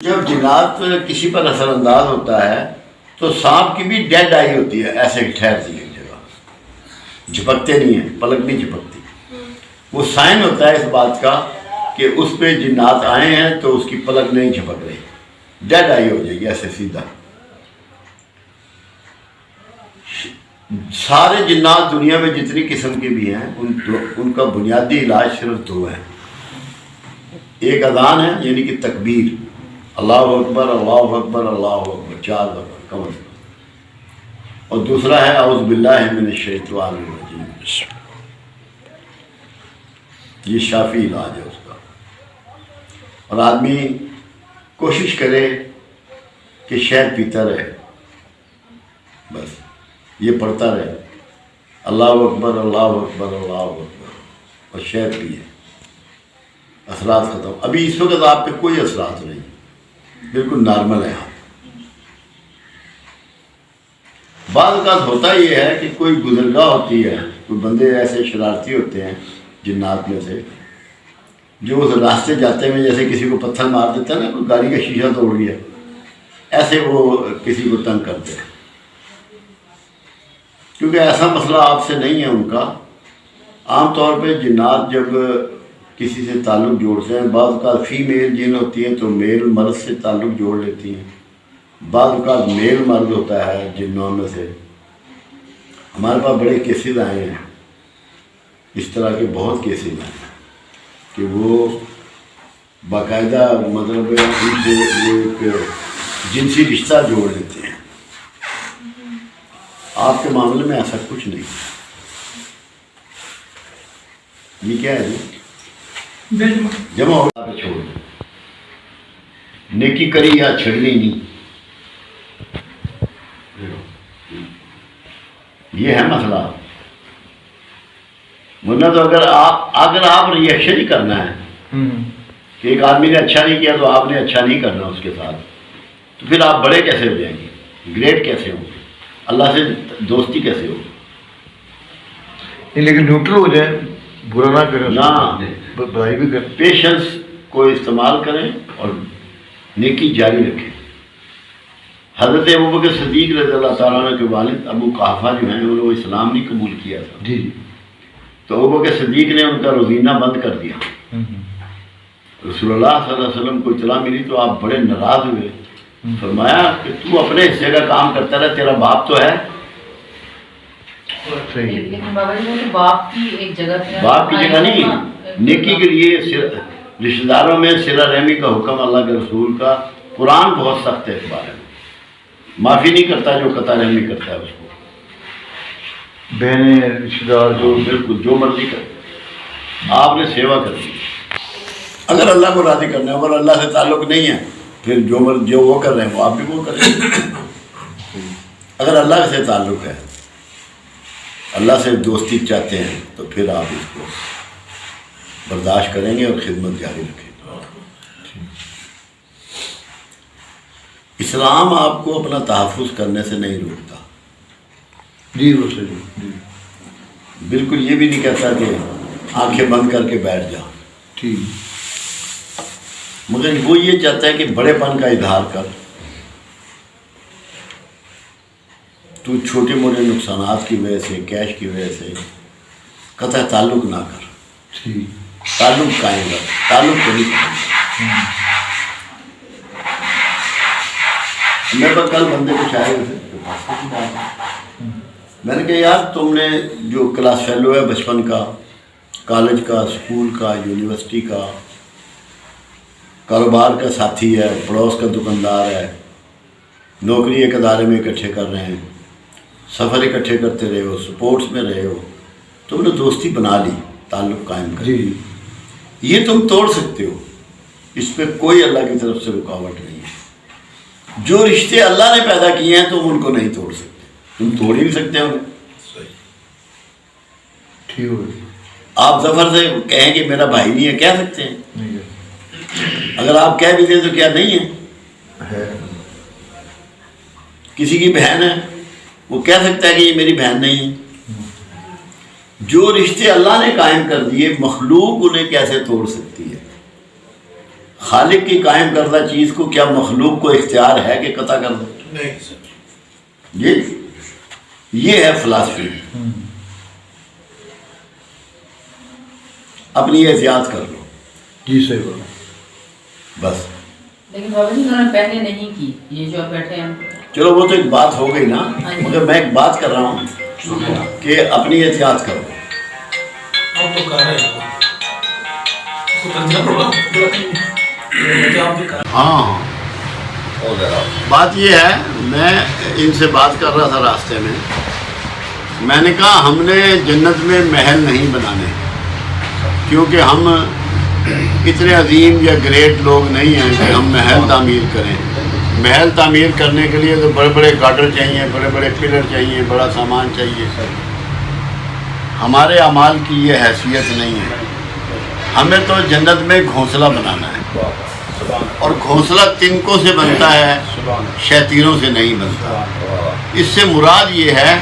جب جنات کسی پر اثر انداز ہوتا ہے تو سانپ کی بھی ڈیڈ آئی ہوتی ہے، ایسے ٹھہرتی ہے ایک جگہ، جھپکتے نہیں ہیں، پلک نہیں جھپکتی۔ وہ سائن ہوتا ہے اس بات کا کہ اس پہ جنات آئے ہیں تو اس کی پلک نہیں جھپک رہی، ڈیڈ آئی ہو جائے گی ایسے سیدھا۔ سارے جنات دنیا میں جتنی قسم کے بھی ہیں ان کا بنیادی علاج صرف دو ہیں، ایک اذان ہے یعنی کہ تکبیر، اللہ اکبر اللہ اکبر اللہ اکبر، 4 دفعہ کم از کم، اور دوسرا ہے اعوذ باللہ من الشیطان الرجیم، یہ شافی علاج ہے اس کا۔ اور آدمی کوشش کرے کہ شہد پیتا رہے، بس یہ پڑھتا رہے، اللہ اکبر اللہ اکبر اللہ اکبر، اور شہد پیے، اثرات ختم۔ ابھی اس وقت آپ پہ کوئی اثرات نہیں، بالکل نارمل ہے آپ۔ بعض اوقات ہوتا یہ ہے کہ کوئی گزرگاہ ہوتی ہے، کوئی بندے ایسے شرارتی ہوتے ہیں جنات میں سے، جو اس راستے جاتے میں جیسے کسی کو پتھر مار دیتا ہے نا، کوئی گاڑی کا شیشہ توڑ گیا، ایسے وہ کسی کو تنگ کرتے ہیں، کیونکہ ایسا مسئلہ آپ سے نہیں ہے ان کا۔ عام طور پہ جنات جب کسی سے تعلق جوڑتے ہیں، بعض اوقات فیمیل جن ہوتی ہیں تو میل مرد سے تعلق جوڑ لیتی ہیں، بعض اوقات میل مرد ہوتا ہے جنوں میں سے۔ ہمارے پاس بڑے کیسز آئے ہیں، اس طرح کے بہت کیسز آئے ہیں کہ وہ باقاعدہ مطلب ان سے ایک جنسی رشتہ جوڑ لیتے ہیں۔ آپ کے معاملے میں ایسا کچھ نہیں۔ یہ کیا ہے جی؟ جمع ہو پہ چھوڑ دو، نیکی کری یا چھڑنی نہیں، یہ ہے مسئلہ۔ ورنہ تو اگر آپ ریئیکشن ہی کرنا ہے کہ ایک آدمی نے اچھا نہیں کیا تو آپ نے اچھا نہیں کرنا اس کے ساتھ، تو پھر آپ بڑے کیسے ہو جائیں گے، گریٹ کیسے ہوں گے، اللہ سے دوستی کیسے ہوگی؟ لیکن نیوٹرل ہو جائے، برا نہ کریں، نہ برائی بھی کریں، پیشنس کو استعمال کریں اور نیکی جاری رکھیں۔ حضرت ابوبکر صدیق رضی اللہ تعالیٰ عنہ کے والد ابو قحافہ جو ہیں انہوں نے وہ اسلام نہیں قبول کیا تھا، جی تو ابوبکر صدیق نے ان کا روزینہ بند کر دیا۔ رسول اللہ صلی اللہ علیہ وسلم کو اطلاع ملی تو آپ بڑے ناراض ہوئے، فرمایا کہ تو اپنے حصے کا کام کرتا رہا، تیرا باپ تو ہے۔ لیکن بابا جی وہ باپ کی ایک جگہ پہ، باپ کی جگہ نہیں، نیکی کے لیے رشتہ داروں میں صلہ رحمی کا حکم اللہ کے رسول کا، قرآن بہت سخت ہے اس بارے میں، معافی نہیں کرتا جو قطع رحمی کرتا ہے اس کو، بہنیں رشتے دار جو بالکل جو مرضی کرے، آپ نے سیوا کرنی ہے۔ اگر اللہ کو راضی کرنا ہے، اگر اللہ سے تعلق نہیں ہے پھر جو وہ کر رہے ہیں وہ آپ بھی وہ کریں۔ اگر اللہ سے تعلق ہے، اللہ سے دوستی چاہتے ہیں تو پھر آپ اس کو برداشت کریں گے اور خدمت جاری رکھیں گے۔ اسلام آپ کو اپنا تحفظ کرنے سے نہیں روکتا، جی وہ صحیح، جی بالکل یہ بھی نہیں کہتا کہ آنکھیں بند کر کے بیٹھ جا، ٹھیک، مگر وہ یہ چاہتا ہے کہ بڑے پن کا اظہار کر، تو چھوٹے موٹے نقصانات کی وجہ سے، کیش کی وجہ سے قطع تعلق نہ کر، ٹھیک، تعلق قائم کر، تعلق کو نہیں قائم۔ میرے پاس کل بندے کچھ آئے ہوئے تھے، میں نے کہا یار تم نے جو کلاس فیلو ہے بچپن کا، کالج کا، اسکول کا، یونیورسٹی کا، کاروبار کا ساتھی ہے، پڑوس کا دکاندار ہے، نوکری ایک ادارے میں اکٹھے کر رہے ہیں، سفر اکٹھے کرتے رہے ہو، سپورٹس میں رہے ہو، تم نے دوستی بنا لی، تعلق قائم کر جی یہ تم توڑ سکتے ہو، اس پہ کوئی اللہ کی طرف سے رکاوٹ نہیں ہے۔ جو رشتے اللہ نے پیدا کیے ہیں تم ان کو نہیں توڑ سکتے، تم توڑ ہی نہیں سکتے ہو۔ ٹھیک ہو، آپ ظفر سے کہیں کہ میرا بھائی نہیں ہے، کہہ سکتے ہیں، نہیں اگر آپ کہہ بھی دیں تو کیا نہیں ہے؟ کسی کی بہن ہے وہ کہہ سکتا ہے کہ یہ میری بہن نہیں ہے۔ جو رشتے اللہ نے قائم کر دیے مخلوق انہیں کیسے توڑ سکتی ہے؟ خالق کی قائم کردہ چیز کو کیا مخلوق کو اختیار ہے کہ قطع کر دو؟ نہیں سر. یہ ہے فلاسفی. اپنی احتیاط کر لو جی صحیح بولا. بس. لیکن بابا جی انہوں نے پہلے نہیں کی یہ جو آپ بیٹھے ہیں. چلو وہ تو ایک بات ہو گئی نا، مگر میں ایک بات کر رہا ہوں کہ اپنی احتیاط کرو. آپ تو کر رہے ہیں تو کنجر ہوگا کہ آپ بھی کر ہاں بات یہ ہے، میں ان سے بات کر رہا تھا راستے میں نے کہا ہم نے جنت میں محل نہیں بنانے، کیونکہ ہم اتنے عظیم یا گریٹ لوگ نہیں ہیں کہ ہم محل تعمیر کریں. محل تعمیر کرنے کے لیے تو بڑے بڑے گارڈر چاہیے، بڑے بڑے پلر چاہیے، بڑا سامان چاہیے. ہمارے اعمال کی یہ حیثیت نہیں ہے. ہمیں تو جنت میں گھونسلہ بنانا ہے، اور گھونسلہ تنکوں سے بنتا ہے، شیطینوں سے نہیں بنتا. اس سے مراد یہ ہے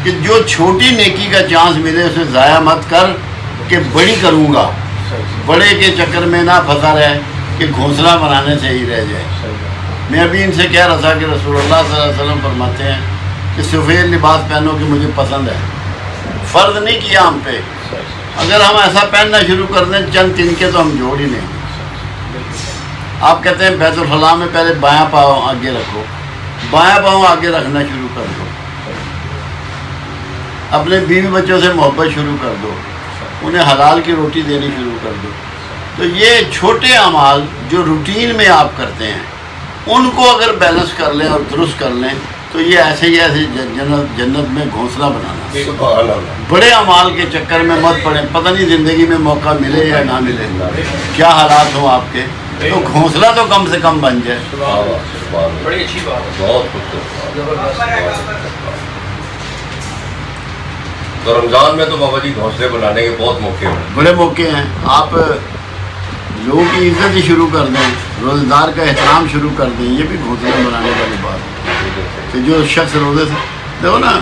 کہ جو چھوٹی نیکی کا چانس ملے اسے ضائع مت کر کہ بڑی کروں گا، بڑے کے چکر میں نہ پھنسا رہے کہ گھونسلہ بنانے سے ہی رہ جائے. میں ابھی ان سے کہہ رہا تھا کہ رسول اللہ صلی اللہ علیہ وسلم فرماتے ہیں کہ سفید لباس پہنو کہ مجھے پسند ہے. فرض نہیں کیا ہم پہ. اگر ہم ایسا پہننا شروع کر دیں چند تنکے تو ہم جوڑ ہی لیں گے. آپ کہتے ہیں بیت الخلاء میں پہلے بایاں پاؤں آگے رکھو، بایاں پاؤں آگے رکھنا شروع کر دو. اپنے بیوی بچوں سے محبت شروع کر دو، انہیں حلال کی روٹی دینی شروع کر دو. تو یہ چھوٹے اعمال جو روٹین میں آپ کرتے ہیں ان کو اگر بیلنس کر لیں اور درست کر لیں تو یہ ایسے ہی ایسے جنت میں گھونسلہ بنانا. بڑے اعمال کے چکر میں مت پڑیں، پتہ نہیں زندگی میں موقع ملے یا نہ ملے، کیا حالات ہوں آپ کے، تو گھونسلہ تو کم سے کم بن جائے. بڑی اچھی بات ہے. تو رمضان میں تو بابا جی گھونسلے بنانے کے بہت موقع ہیں، بڑے موقع ہیں. آپ لوگوں کی عزت ہی شروع کر دیں، روزہ دار کا احترام شروع کر دیں، یہ بھی گھونسلہ بنانے والی بات ہے. کہ جو شخص روزے سے دیکھو نا،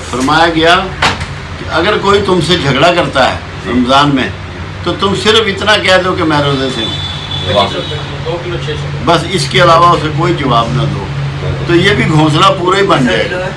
فرمایا گیا کہ اگر کوئی تم سے جھگڑا کرتا ہے رمضان میں تو تم صرف اتنا کہہ دو کہ میں روزے سے ہوں، 2 کلو 600. بس اس کے علاوہ اسے کوئی جواب نہ دو، تو یہ بھی گھونسلہ پورا ہی بن جائے گا.